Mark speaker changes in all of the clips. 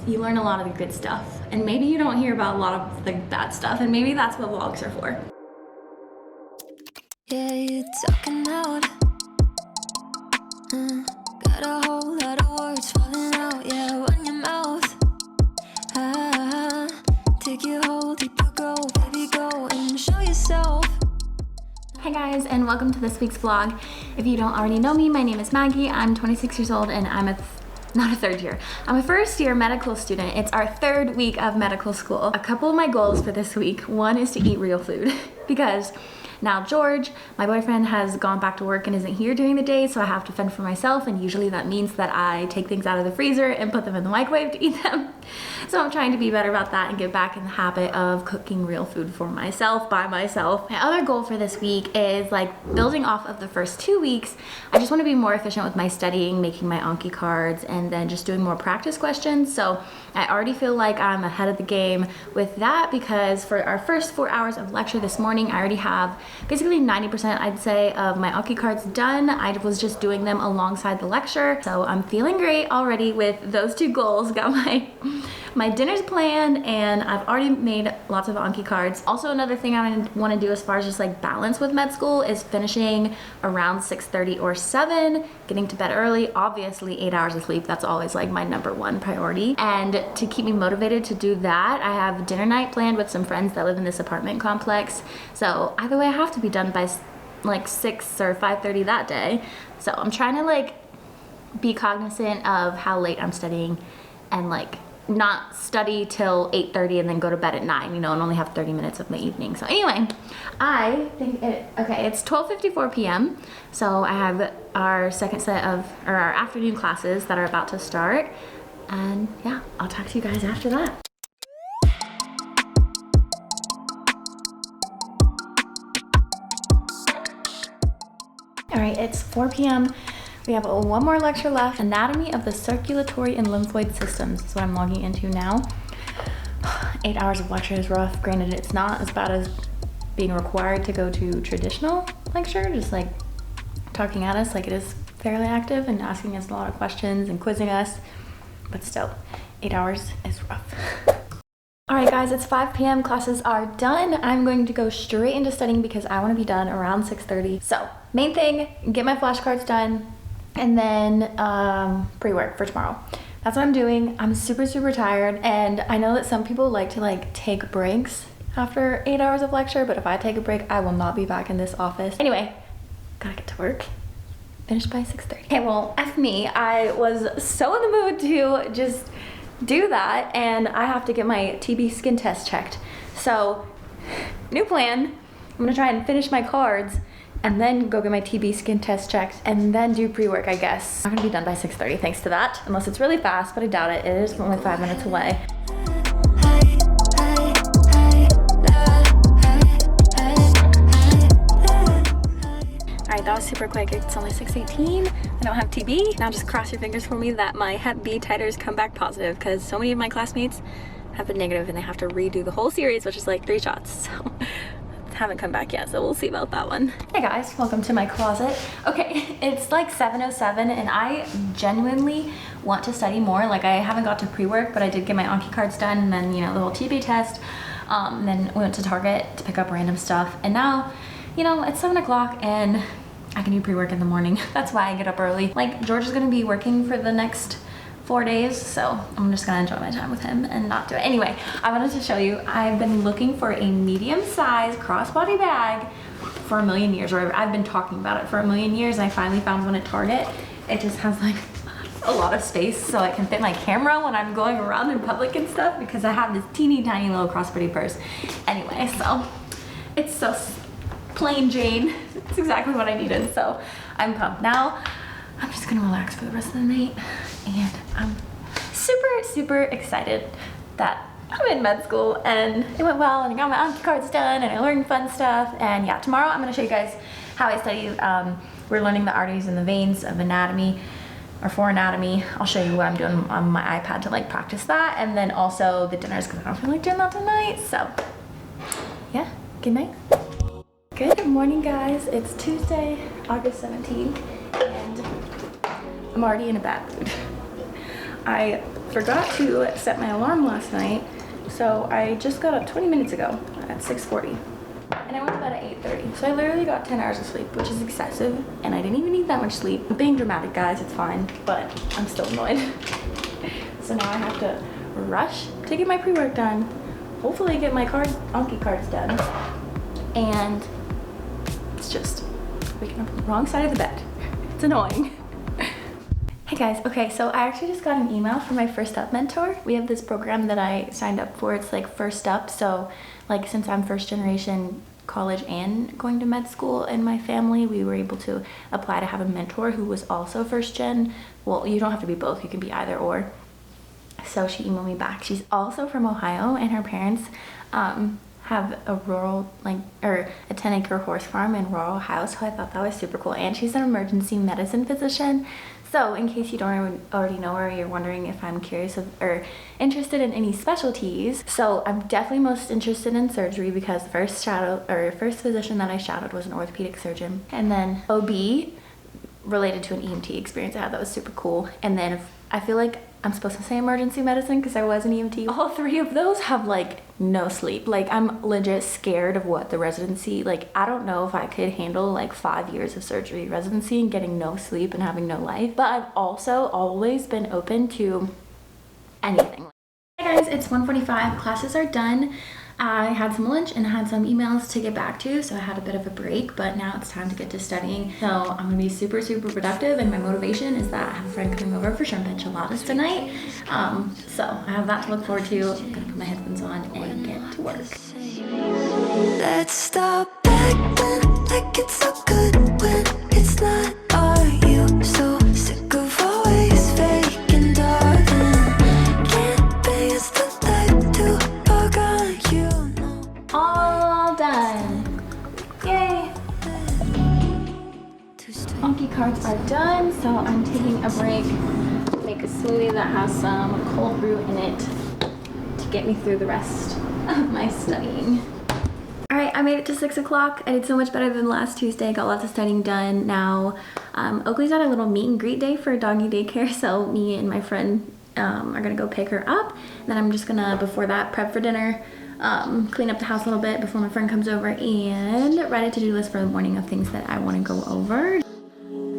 Speaker 1: you learn a lot of the good stuff. And maybe you don't hear about a lot of the bad stuff, and maybe that's what vlogs are for.
Speaker 2: Yeah, you talking loud. Got a whole lot of words falling out. Yeah, run your mouth. Take your whole deeper go, baby, go and show yourself.
Speaker 1: Hey guys, and welcome to this week's vlog. If you don't already know me, my name is Maggie. I'm 26 years old and I'm I'm a first year medical student. It's our third week of medical school. A couple of my goals for this week. One is to eat real food because now George, my boyfriend, has gone back to work and isn't here during the day, so I have to fend for myself, and usually that means that I take things out of the freezer and put them in the microwave to eat them. So I'm trying to be better about that and get back in the habit of cooking real food for myself, by myself. My other goal for this week is like building off of the first 2 weeks. I just want to be more efficient with my studying, making my Anki cards, and then just doing more practice questions. So I already feel like I'm ahead of the game with that because for our first 4 hours of lecture this morning, I already have basically 90%, I'd say, of my Anki cards done. I was just doing them alongside the lecture. So I'm feeling great already with those 2 goals. Got my dinner's planned and I've already made lots of Anki cards. Also, another thing I want to do as far as just like balance with med school is finishing around 6:30 or 7, getting to bed early. Obviously 8 hours of sleep, that's always like my #1 priority. And to keep me motivated to do that, I have dinner night planned with some friends that live in this apartment complex. So either way, I have to be done by like 6 or 5:30 that day. So I'm trying to like be cognizant of how late I'm studying and like not study till 8:30 and then go to bed at 9, you know, and only have 30 minutes of my evening. So anyway, I think it's 12:54 p.m. So I have our second set of, or our afternoon classes that are about to start. And yeah, I'll talk to you guys after that. All right, it's 4 p.m. We have one more lecture left. Anatomy of the circulatory and lymphoid systems is what I'm logging into now. 8 hours of lecture is rough. Granted, it's not as bad as being required to go to traditional lecture, just like talking at us. Like, it is fairly active and asking us a lot of questions and quizzing us, but still, 8 hours is rough. All right guys, it's 5 p.m. Classes are done. I'm going to go straight into studying because I want to be done around 6:30. So main thing, get my flashcards done, and then pre-work for tomorrow. That's what I'm doing. I'm super tired, and I know that some people like to like take breaks after 8 hours of lecture, but if I take a break, I will not be back in this office. Anyway, gotta get to work. Finish by 6:30. Okay, well, F me. I was so in the mood to just do that, and I have to get my TB skin test checked. So, new plan. I'm gonna try and finish my cards and then go get my TB skin test checked and then do pre-work, I guess. I'm not gonna be done by 6:30 thanks to that, unless it's really fast, but I doubt it. It is only 5 minutes away. Alright, that was super quick. It's only 6:18. I don't have TB. Now just cross your fingers for me that my Hep B titers come back positive, because so many of my classmates have been negative and they have to redo the whole series, which is like 3 shots. So haven't come back yet, so we'll see about that one. Hey guys, welcome to my closet. Okay, it's like 7:07 and I genuinely want to study more. Like, I haven't got to pre-work, but I did get my Anki cards done, and then, you know, the whole TB test. Then we went to Target to pick up random stuff, and now, you know, it's 7 o'clock and I can do pre-work in the morning. That's why I get up early. Like, George is gonna be working for the next 4 days, so I'm just gonna enjoy my time with him and not do it. Anyway, I wanted to show you, I've been looking for a medium-sized crossbody bag for a million years, or I've been talking about it for a million years, and I finally found one at Target. It just has like a lot of space so I can fit my camera when I'm going around in public and stuff, because I have this teeny tiny little crossbody purse. Anyway, so it's so plain Jane. It's exactly what I needed, so I'm pumped. Now I'm just gonna relax for the rest of the night, and I'm super excited that I'm in med school and it went well, and I got my Anki cards done and I learned fun stuff. And yeah, tomorrow I'm gonna show you guys how I study. We're learning the arteries and the veins of anatomy, or for anatomy. I'll show you what I'm doing on my iPad to like practice that, and then also the dinners, because I don't feel like doing that tonight. So yeah, good night. Good morning guys, it's Tuesday, August 17th, and I'm already in a bad mood. I forgot to set my alarm last night, so I just got up 20 minutes ago at 6:40. And I went to bed at 8:30. So I literally got 10 hours of sleep, which is excessive. And I didn't even need that much sleep. I'm being dramatic, guys, it's fine. But I'm still annoyed. So now I have to rush to get my pre-work done. Hopefully get my Anki cards done. And it's just waking up on the wrong side of the bed. It's annoying. Hey guys, okay, so I actually just got an email from my First Up mentor. We have this program that I signed up for. It's like First Up, so like since I'm first generation college and going to med school in my family, we were able to apply to have a mentor who was also first gen. Well, you don't have to be both, you can be either or. So she emailed me back. She's also from Ohio, and her parents have a rural, or a 10-acre horse farm in rural Ohio, so I thought that was super cool. And she's an emergency medicine physician. So in case you don't already know her, you're wondering if I'm curious or interested in any specialties. So I'm definitely most interested in surgery because the first physician that I shadowed was an orthopedic surgeon. And then OB related to an EMT experience I had that was super cool. And then I feel like I'm supposed to say emergency medicine because I was an EMT. All three of those have like no sleep. Like I'm legit scared of what the residency, like I don't know if I could handle like 5 years of surgery residency and getting no sleep and having no life. But I've also always been open to anything. Hey guys, it's 1:45, classes are done. I had some lunch and I had some emails to get back to, so I had a bit of a break, but now it's time to get to studying. So I'm gonna be super, super productive, and my motivation is that I have a friend coming over for shrimp enchiladas tonight. So I have that to look forward to. I'm gonna put my headphones on and get to work.
Speaker 2: Let's stop acting like it's so good when it's not. Are you so sick of always faking, darling? Can't be as the light to bug on you.
Speaker 1: All done. Yay. Anki cards are done, so I'm taking a break. Make a smoothie that has some cold brew in it to get me through the rest of my studying. All right, I made it to 6 o'clock. I did so much better than last Tuesday. Got lots of studying done. Now, Oakley's had a little meet and greet day for doggy daycare, so me and my friend are gonna go pick her up. Then I'm just gonna, before that, prep for dinner, clean up the house a little bit before my friend comes over, and write a to-do list for the morning of things that I wanna go over.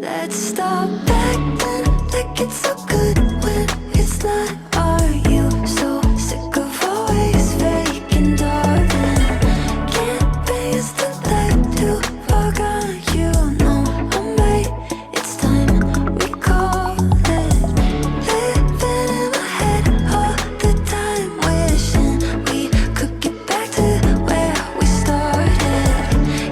Speaker 2: Let's stop acting like it's so good when it's not. Are you so sick of always faking, darling? Can't be as the light to bug on you. No, I'm right, it's time we call it. Living in my head all the time, wishing we could get back to where we started.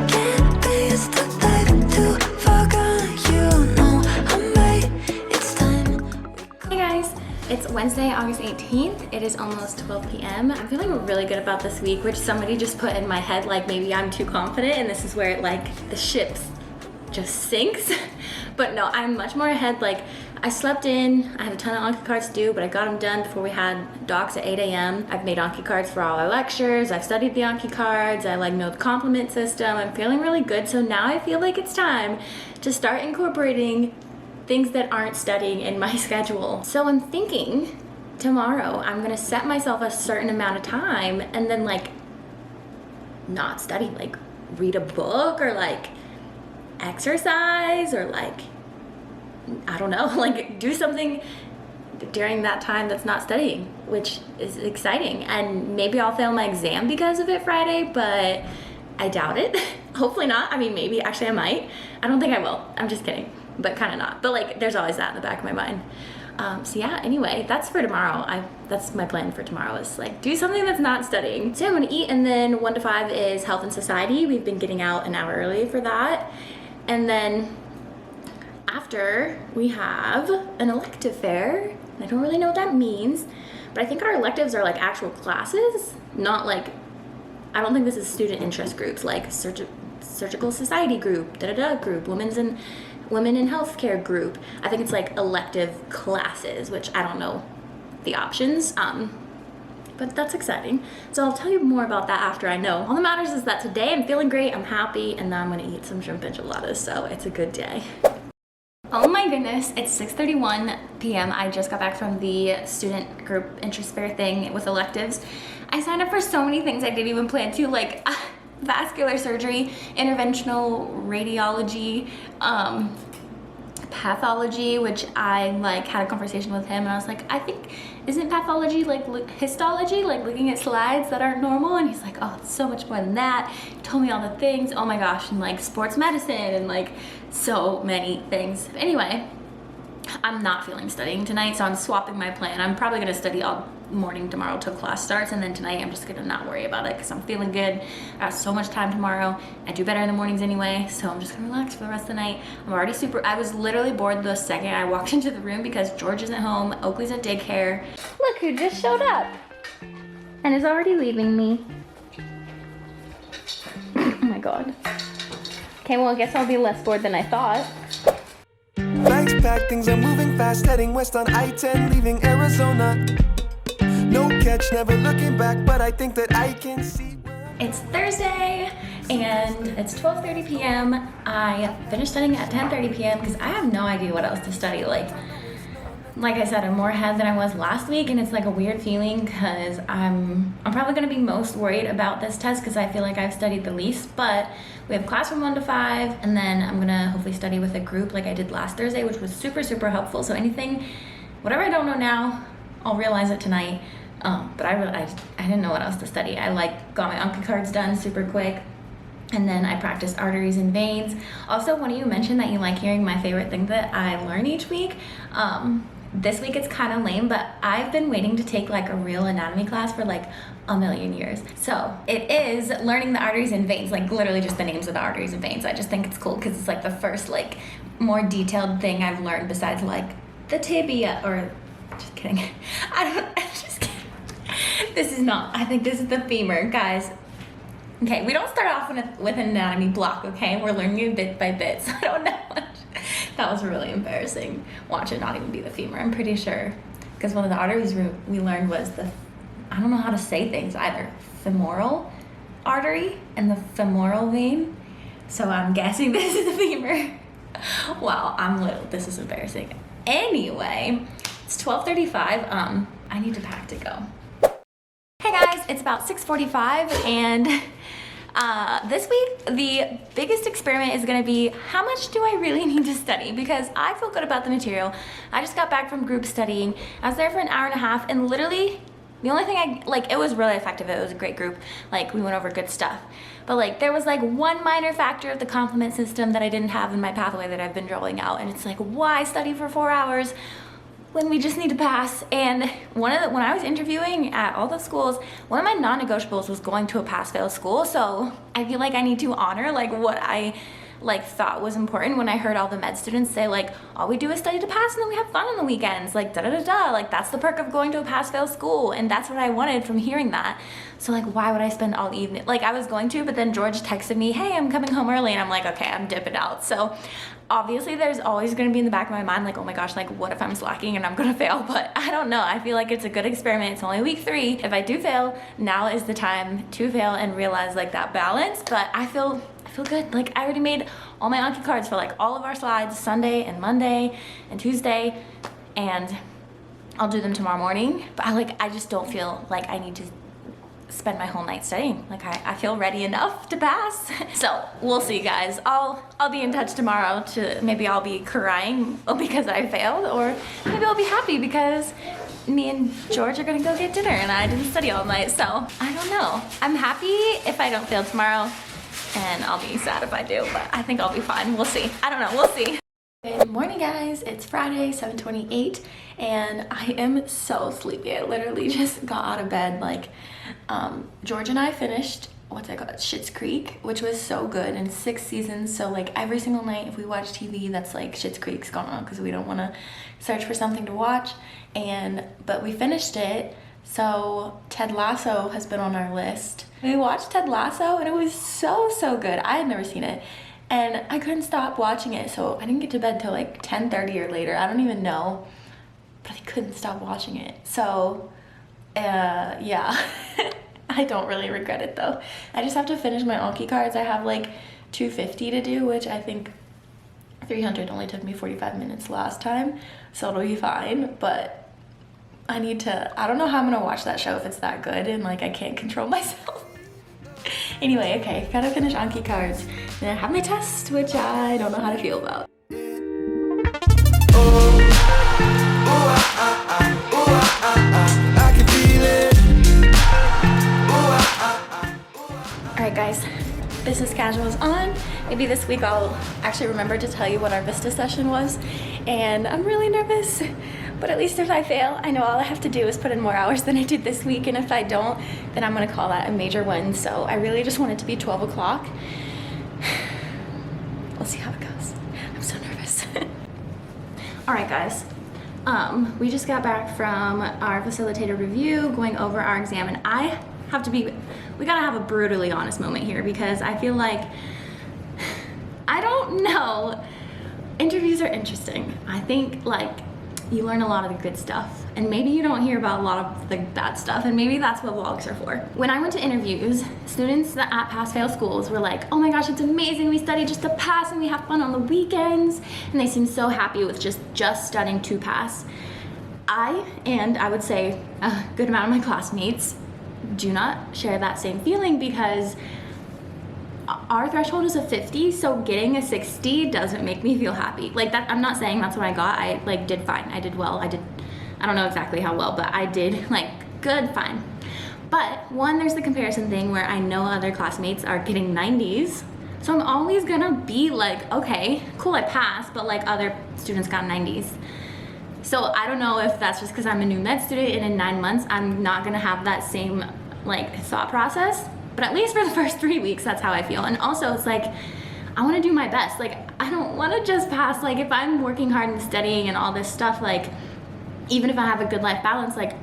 Speaker 2: Can't be as the light to bug on you. No, I'm right, it's time we call.
Speaker 1: Hey guys, it's Wednesday, August 18th. It is almost 12 p.m. I'm feeling really good about this week, which somebody just put in my head like maybe I'm too confident and this is where the ship just sinks. But no, I'm much more ahead. Like I slept in, I had a ton of Anki cards to do, but I got them done before we had docs at 8 a.m. I've made Anki cards for all our lectures. I've studied the Anki cards. I know the compliment system. I'm feeling really good. So now I feel like it's time to start incorporating things that aren't studying in my schedule. So I'm thinking tomorrow I'm gonna set myself a certain amount of time and then not study, read a book or exercise or I don't know, do something during that time that's not studying, which is exciting. And maybe I'll fail my exam because of it Friday, but I doubt it. Hopefully not. I mean, maybe, actually I might. I don't think I will. I'm just kidding, but kind of not. But there's always that in the back of my mind. So yeah, anyway, that's for tomorrow. That's my plan for tomorrow is do something that's not studying. So I'm gonna eat, and then 1 to 5 is health and society. We've been getting out an hour early for that. And then after we have an elective fair. I don't really know what that means, but I think our electives are actual classes, not I don't think this is student interest groups surgical society group, group, women in healthcare group. I think it's elective classes, which I don't know the options, but that's exciting. So I'll tell you more about that after I know. All that matters is that today I'm feeling great, I'm happy, and now I'm gonna eat some shrimp enchiladas, so it's a good day. Oh my goodness, it's 6:31 p.m. I just got back from the student group interest fair thing with electives. I signed up for so many things I didn't even plan to, like vascular surgery, interventional radiology, pathology, which I like had a conversation with him and I was like, I think, isn't pathology like histology, like looking at slides that aren't normal? And he's like, oh, it's so much more than that. He told me all the things, oh my gosh, and like sports medicine and like so many things. Anyway, I'm not feeling studying tonight, so I'm swapping my plan. I'm probably gonna study all morning tomorrow till class starts, and then tonight I'm just gonna not worry about it because I'm feeling good. I have so much time tomorrow. I do better in the mornings anyway, so I'm just gonna relax for the rest of the night. I was literally bored the second I walked into the room because George isn't home, Oakley's at daycare. Look who just showed up and is already leaving me. Oh my god. Okay, well I guess I'll be less bored than I thought.
Speaker 3: Bags packed, things are moving fast, heading west on I-10, leaving Arizona. No catch, never looking back, but I think that I can see.
Speaker 1: It's Thursday and it's 12:30 p.m. I finished studying at 10:30 p.m. because I have no idea what else to study. Like I said, I'm more ahead than I was last week, and it's like a weird feeling because I'm probably gonna be most worried about this test because I feel like I've studied the least, but we have class from 1 to 5, and then I'm gonna hopefully study with a group like I did last Thursday, which was super, super helpful. So whatever I don't know now, I'll realize it tonight. But I didn't know what else to study. I got my Anki cards done super quick, and then I practiced arteries and veins. Also, one of you mentioned that you like hearing my favorite thing that I learn each week. This week it's kind of lame, but I've been waiting to take like a real anatomy class for like a million years. So it is learning the arteries and veins, like literally just the names of the arteries and veins. I just think it's cool because it's like the first like more detailed thing I've learned besides like the tibia, or just kidding. I'm just kidding. I think this is the femur, guys. Okay, we don't start off with an anatomy block, okay? We're learning it bit by bit, so I don't know much. That was really embarrassing. Watch it not even be the femur, I'm pretty sure. Because one of the arteries we learned was I don't know how to say things either. Femoral artery and the femoral vein. So I'm guessing this is the femur. Wow, this is embarrassing. Anyway, it's 12:35. I need to pack to go. Hey guys, it's about 6:45, and this week the biggest experiment is going to be how much do I really need to study, because I feel good about the material. I just got back from group studying. I was there for an hour and a half, and literally the only thing it was really effective. It was a great group. Like, we went over good stuff, but like there was like one minor factor of the complement system that I didn't have in my pathway that I've been drawing out, and it's like, why study for 4 hours when we just need to pass? And when I was interviewing at all the schools, one of my non-negotiables was going to a pass-fail school. So I feel like I need to honor like what I thought was important when I heard all the med students say like, all we do is study to pass and then we have fun on the weekends, like da-da-da-da, like that's the perk of going to a pass-fail school. And that's what I wanted from hearing that. So like, why would I spend all evening? Like, I was going to, but then George texted me, hey, I'm coming home early, and I'm like, okay, I'm dipping out. So obviously there's always going to be in the back of my mind like, oh my gosh, like what if I'm slacking and I'm gonna fail? But I don't know. I feel like it's a good experiment. It's only week 3. If I do fail, now is the time to fail and realize like that balance. But I feel good. Like, I already made all my Anki cards for like all of our slides Sunday and Monday and Tuesday, and I'll do them tomorrow morning. But I just don't feel like I need to spend my whole night studying. Like, I feel ready enough to pass. So we'll see, guys. I'll be in touch tomorrow to maybe I'll be crying because I failed, or maybe I'll be happy because me and George are gonna go get dinner and I didn't study all night. So I don't know. I'm happy if I don't fail tomorrow, and I'll be sad if I do, but I think I'll be fine. We'll see. I don't know. We'll see. Good morning, guys. It's Friday, 7:28, and I am so sleepy. I literally just got out of bed. Like, George and I finished what's it called, Schitt's Creek, which was so good, and 6 seasons. So like every single night if we watch TV, that's like Schitt's Creek's going on, because we don't want to search for something to watch. But we finished it. So Ted Lasso has been on our list. We watched Ted Lasso, and it was so good. I had never seen it, and I couldn't stop watching it. So I didn't get to bed till like 10:30 or later. I don't even know, but I couldn't stop watching it. So yeah. I don't really regret it though. I just have to finish my Anki cards. I have like 250 to do, which I think 300 only took me 45 minutes last time, so it'll be fine, but I don't know how I'm gonna watch that show if it's that good and like I can't control myself. Anyway, okay, gotta finish Anki cards. And I have my test, which I don't know how to feel about.
Speaker 3: I can feel it.
Speaker 1: Alright guys, business casual is on. Maybe this week I'll actually remember to tell you what our Vista session was. And I'm really nervous, but at least if I fail, I know all I have to do is put in more hours than I did this week, and if I don't, then I'm gonna call that a major win. So I really just want it to be 12 o'clock. We'll see how it goes. I'm so nervous. Alright guys, we just got back from our facilitator review, going over our exam, and we gotta have a brutally honest moment here because I feel like, I don't know, interviews are interesting. I think like you learn a lot of the good stuff and maybe you don't hear about a lot of the bad stuff, and maybe that's what vlogs are for. When I went to interviews, students at pass-fail schools were like, oh my gosh, it's amazing, we study just to pass and we have fun on the weekends, and they seem so happy with just studying to pass. I would say a good amount of my classmates do not share that same feeling because our threshold is a 50, so getting a 60 doesn't make me feel happy. Like that, I'm not saying that's what I got. I like did fine. I did well. I don't know exactly how well, but I did like good, fine. But one, there's the comparison thing where I know other classmates are getting 90s. So I'm always gonna be like, okay, cool, I passed, but like other students got 90s. So I don't know if that's just because I'm a new med student and in 9 months, I'm not gonna have that same like thought process. But at least for the first 3 weeks, that's how I feel. And also it's like, I wanna do my best. Like, I don't wanna just pass. Like if I'm working hard and studying and all this stuff, like even if I have a good life balance, like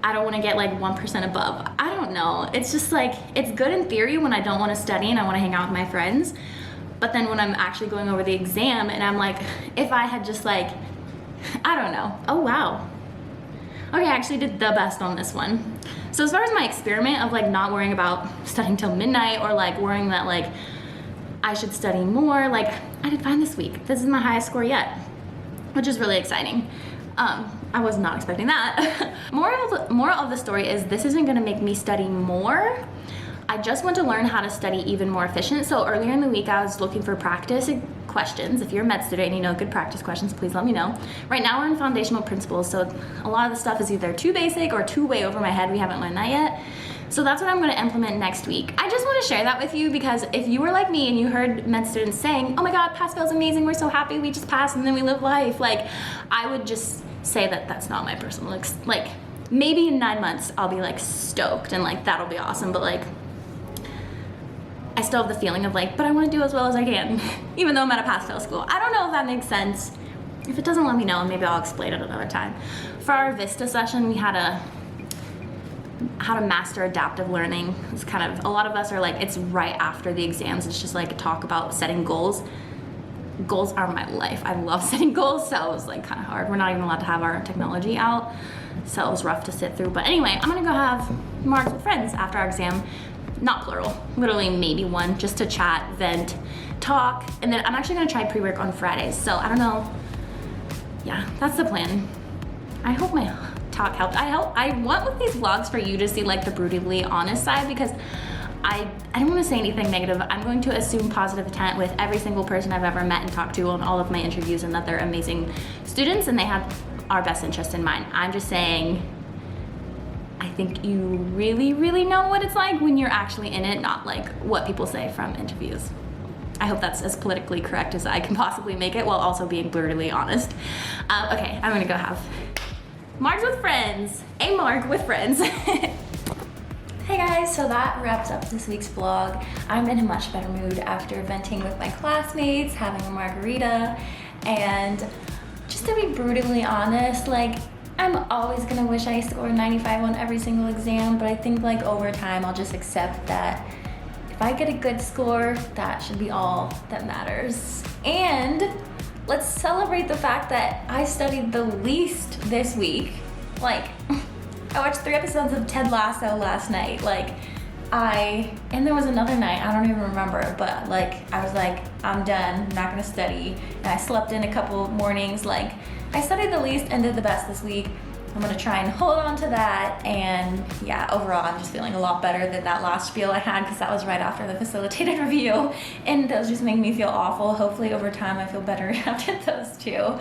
Speaker 1: I don't wanna get like 1% above. I don't know. It's just like, it's good in theory when I don't wanna study and I wanna hang out with my friends. But then when I'm actually going over the exam and I'm like, if I had just like, I don't know. Oh wow. Okay, I actually did the best on this one. So as far as my experiment of like not worrying about studying till midnight or like worrying that like I should study more, like I did fine this week. This is my highest score yet, which is really exciting. I was not expecting that. Moral of the story is this isn't gonna make me study more. I just want to learn how to study even more efficient. So earlier in the week, I was looking for practice questions. If you're a med student and you know good practice questions, please let me know. Right now we're in foundational principles, so a lot of the stuff is either too basic or too way over my head. We haven't learned that yet. So that's what I'm gonna implement next week. I just wanna share that with you because if you were like me and you heard med students saying, oh my God, pass-fail's amazing, we're so happy, we just pass and then we live life, like I would just say that that's not my personal, like maybe in 9 months I'll be like stoked and like that'll be awesome, but like I still have the feeling of like, but I want to do as well as I can, even though I'm at a pass-fail school. I don't know if that makes sense. If it doesn't, let me know and maybe I'll explain it another time. For our Vista session, we had how to master adaptive learning. It's kind of, a lot of us are like, it's right after the exams. It's just like a talk about setting goals. Goals are my life. I love setting goals, so it was like kind of hard. We're not even allowed to have our technology out, so it was rough to sit through. But anyway, I'm gonna go have marks with friends after our exam. Not plural, literally maybe one, just to chat, vent, talk, and then I'm actually gonna try pre-work on Fridays. So I don't know, yeah, that's the plan. I hope my talk helped. I want with these vlogs for you to see like the brutally honest side because I don't wanna say anything negative. I'm going to assume positive intent with every single person I've ever met and talked to on all of my interviews and that they're amazing students and they have our best interest in mind. I'm just saying, I think you really, really know what it's like when you're actually in it, not like what people say from interviews. I hope that's as politically correct as I can possibly make it while also being brutally honest. Okay, I'm gonna go have marks with friends. A mark with friends. Hey guys, so that wraps up this week's vlog. I'm in a much better mood after venting with my classmates, having a margarita, and just to be brutally honest, like I'm always gonna wish I scored 95 on every single exam, but I think like over time I'll just accept that if I get a good score, that should be all that matters. And let's celebrate the fact that I studied the least this week. Like, I watched 3 episodes of Ted Lasso last night. Like, and there was another night, I don't even remember, but like, I was like, I'm done, I'm not gonna study. And I slept in a couple mornings, like, I studied the least and did the best this week. I'm gonna try and hold on to that, and yeah, overall I'm just feeling a lot better than that last spiel I had, because that was right after the facilitated review, and those just make me feel awful. Hopefully over time I feel better after those two.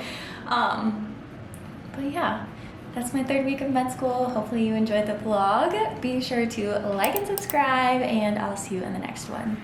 Speaker 1: But yeah, that's my third week of med school. Hopefully you enjoyed the vlog. Be sure to like and subscribe, and I'll see you in the next one.